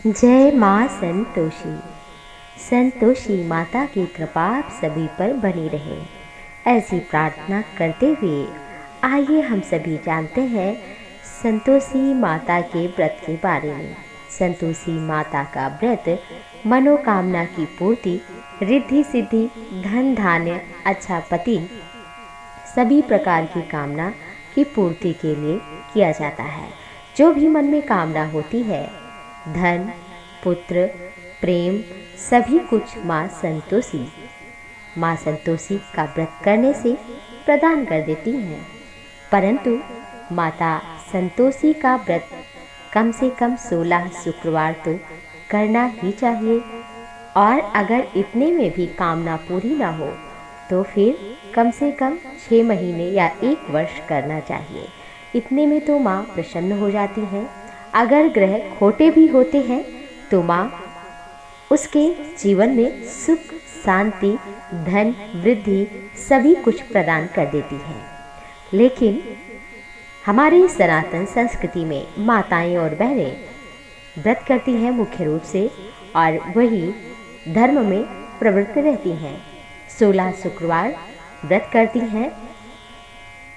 जय माँ संतोषी। संतोषी माता की कृपा आप सभी पर बनी रहे, ऐसी प्रार्थना करते हुए आइए हम सभी जानते हैं संतोषी माता के व्रत के बारे में। संतोषी माता का व्रत मनोकामना की पूर्ति, रिद्धि सिद्धि, धन धान्य, अच्छा पति, सभी प्रकार की कामना की पूर्ति के लिए किया जाता है। जो भी मन में कामना होती है, धन, पुत्र, प्रेम, सभी कुछ माँ संतोषी का व्रत करने से प्रदान कर देती हैं। परंतु माता संतोषी का व्रत कम से कम 16 शुक्रवार तो करना ही चाहिए, और अगर इतने में भी कामना पूरी ना हो तो फिर कम से कम 6 महीने या 1 वर्ष करना चाहिए। इतने में तो माँ प्रसन्न हो जाती हैं। अगर ग्रह खोटे भी होते हैं तो माँ उसके जीवन में सुख, शांति, धन, वृद्धि सभी कुछ प्रदान कर देती है। लेकिन हमारी सनातन संस्कृति में माताएं और बहनें व्रत करती हैं मुख्य रूप से, और वही धर्म में प्रवृत्त रहती हैं। 16 शुक्रवार व्रत करती हैं।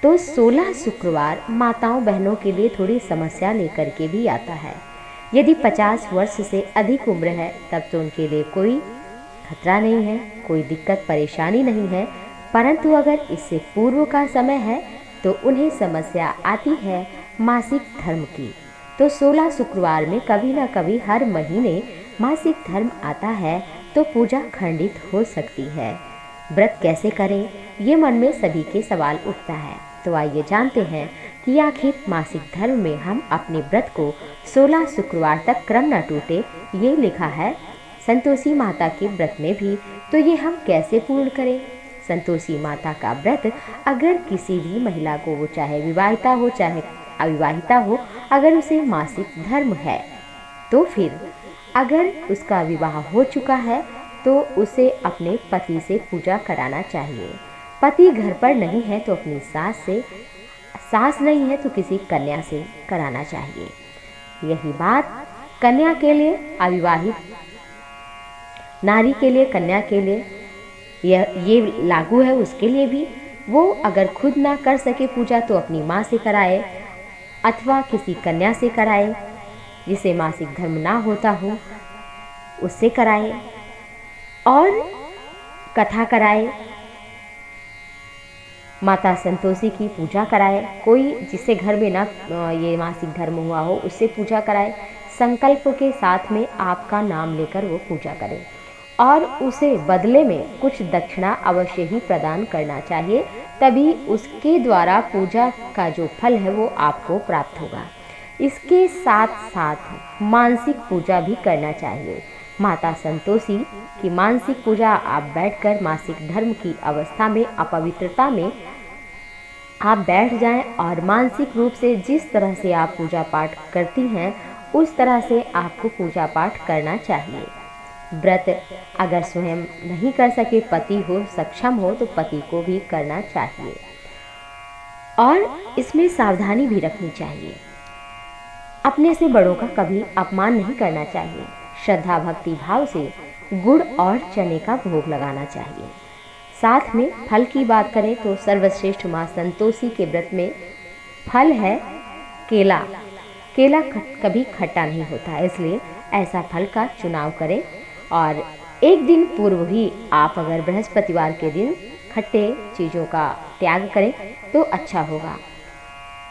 तो 16 शुक्रवार माताओं बहनों के लिए थोड़ी समस्या लेकर के भी आता है। यदि 50 वर्ष से अधिक उम्र है तब तो उनके लिए कोई खतरा नहीं है, कोई दिक्कत परेशानी नहीं है। परंतु अगर इससे पूर्व का समय है तो उन्हें समस्या आती है मासिक धर्म की। तो 16 शुक्रवार में कभी ना कभी हर महीने मासिक धर्म आता है तो पूजा खंडित हो सकती है। व्रत कैसे करें, ये मन में सभी के सवाल उठता है। तो आइए जानते हैं कि आखिर मासिक धर्म में हम अपने व्रत को 16 शुक्रवार तक क्रम न टूटे, ये लिखा है संतोषी माता के व्रत में भी। तो ये हम कैसे पूर्ण करें? संतोषी माता का व्रत अगर किसी भी महिला को, वो चाहे विवाहिता हो चाहे अविवाहिता हो, अगर उसे मासिक धर्म है तो फिर अगर उसका विवाह हो चुका है तो उसे अपने पति से पूजा कराना चाहिए। पति घर पर नहीं है तो अपनी सास से, सास नहीं है तो किसी कन्या से कराना चाहिए। यही बात कन्या के लिए, अविवाहित नारी के लिए, कन्या के लिए ये लागू है। उसके लिए भी वो अगर खुद ना कर सके पूजा तो अपनी माँ से कराए अथवा किसी कन्या से कराए, जिसे मासिक धर्म ना होता हो उससे कराए, और कथा कराए, माता संतोषी की पूजा कराए। कोई जिससे घर में ना ये मासिक धर्म हुआ हो उससे पूजा कराए। संकल्प के साथ में आपका नाम लेकर वो पूजा करे, और उसे बदले में कुछ दक्षिणा अवश्य ही प्रदान करना चाहिए, तभी उसके द्वारा पूजा का जो फल है वो आपको प्राप्त होगा। इसके साथ साथ मानसिक पूजा भी करना चाहिए। माता संतोषी की मानसिक पूजा आप बैठकर मासिक धर्म की अवस्था में, अपवित्रता में आप बैठ जाएं, और मानसिक रूप से जिस तरह से आप पूजा पाठ करती हैं उस तरह से आपको पूजा पाठ करना चाहिए। व्रत अगर स्वयं नहीं कर सके, पति हो, सक्षम हो, तो पति को भी करना चाहिए, और इसमें सावधानी भी रखनी चाहिए। अपने से बड़ों का कभी अपमान नहीं करना चाहिए। श्रद्धा भक्ति भाव से गुड़ और चने का भोग लगाना चाहिए। साथ में फल की बात करें तो सर्वश्रेष्ठ माँ संतोषी के व्रत में फल है केला। केला कभी खट्टा नहीं होता है, इसलिए ऐसा फल का चुनाव करें। और एक दिन पूर्व ही आप अगर बृहस्पतिवार के दिन खट्टे चीज़ों का त्याग करें तो अच्छा होगा।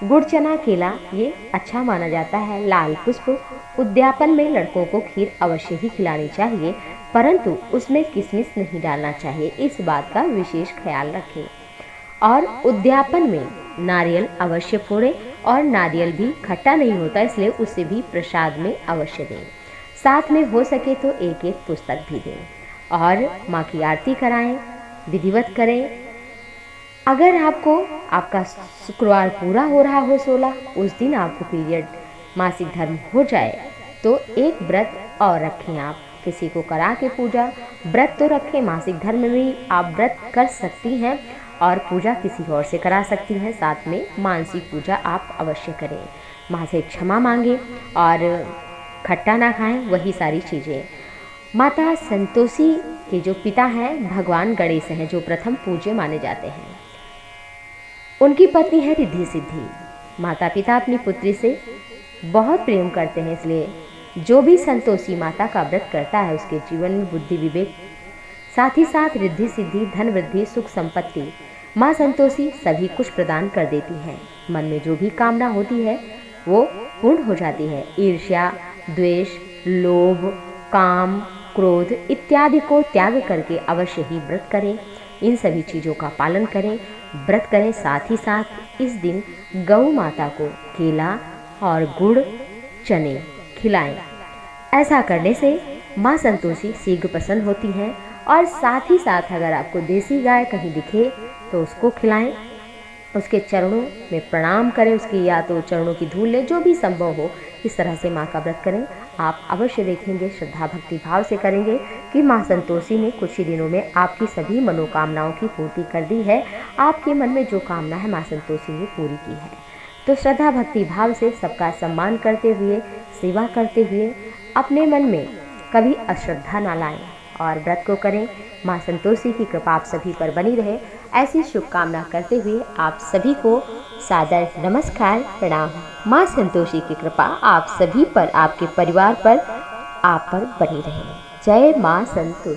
गुड़ चना केला ये अच्छा माना जाता है। लाल पुष्प उद्यापन में लड़कों को खीर अवश्य ही खिलानी चाहिए, परंतु उसमें किशमिश नहीं डालना चाहिए, इस बात का विशेष ख्याल रखें। और उद्यापन में नारियल अवश्य फोड़ें, और नारियल भी खट्टा नहीं होता इसलिए उसे भी प्रसाद में अवश्य दें। साथ में हो सके तो एक एक पुस्तक भी दें, और माँ की आरती कराएं, विधिवत करें। अगर आपका शुक्रवार पूरा हो रहा हो 16, उस दिन आपको पीरियड मासिक धर्म हो जाए तो एक व्रत और रखें। आप किसी को करा के पूजा, व्रत तो रखें। मासिक धर्म में भी आप व्रत कर सकती हैं और पूजा किसी और से करा सकती हैं। साथ में मानसिक पूजा आप अवश्य करें। माँ से क्षमा मांगे और खट्टा ना खाएं, वही सारी चीज़ें। माता संतोषी के जो पिता हैं भगवान गणेश हैं, जो प्रथम पूज्य माने जाते हैं। उनकी पत्नी है रिद्धि सिद्धि। माता पिता अपनी पुत्री से बहुत प्रेम करते हैं, इसलिए जो भी संतोषी माता का व्रत करता है उसके जीवन में बुद्धि विवेक, साथ ही साथ रिद्धि सिद्धि, धन वृद्धि, सुख संपत्ति माँ संतोषी सभी कुछ प्रदान कर देती हैं। मन में जो भी कामना होती है वो पूर्ण हो जाती है। ईर्ष्या, द्वेष, लोभ, काम, क्रोध इत्यादि को त्याग करके अवश्य ही व्रत करें। इन सभी चीज़ों का पालन करें, व्रत करें। साथ ही साथ इस दिन गौ माता को केला और गुड़, चने खिलाएं। ऐसा करने से माँ संतोषी शीघ्र प्रसन्न होती हैं। और साथ ही साथ अगर आपको देसी गाय कहीं दिखे तो उसको खिलाएं, उसके चरणों में प्रणाम करें, उसकी या तो चरणों की धूल लें, जो भी संभव हो इस तरह से माँ का व्रत करें। आप अवश्य देखेंगे, श्रद्धा भक्ति भाव से करेंगे कि माँ संतोषी ने कुछ ही दिनों में आपकी सभी मनोकामनाओं की पूर्ति कर दी है। आपके मन में जो कामना है माँ संतोषी ने पूरी की है। तो श्रद्धा भक्ति भाव से सबका सम्मान करते हुए, सेवा करते हुए अपने मन में कभी अश्रद्धा ना लाएं और व्रत को करें। माँ संतोषी की कृपा आप सभी पर बनी रहे, ऐसी शुभकामना करते हुए आप सभी को सादर नमस्कार, प्रणाम। माँ संतोषी की कृपा आप सभी पर, आपके परिवार पर, आप पर बनी रहे। जय माँ संतोषी।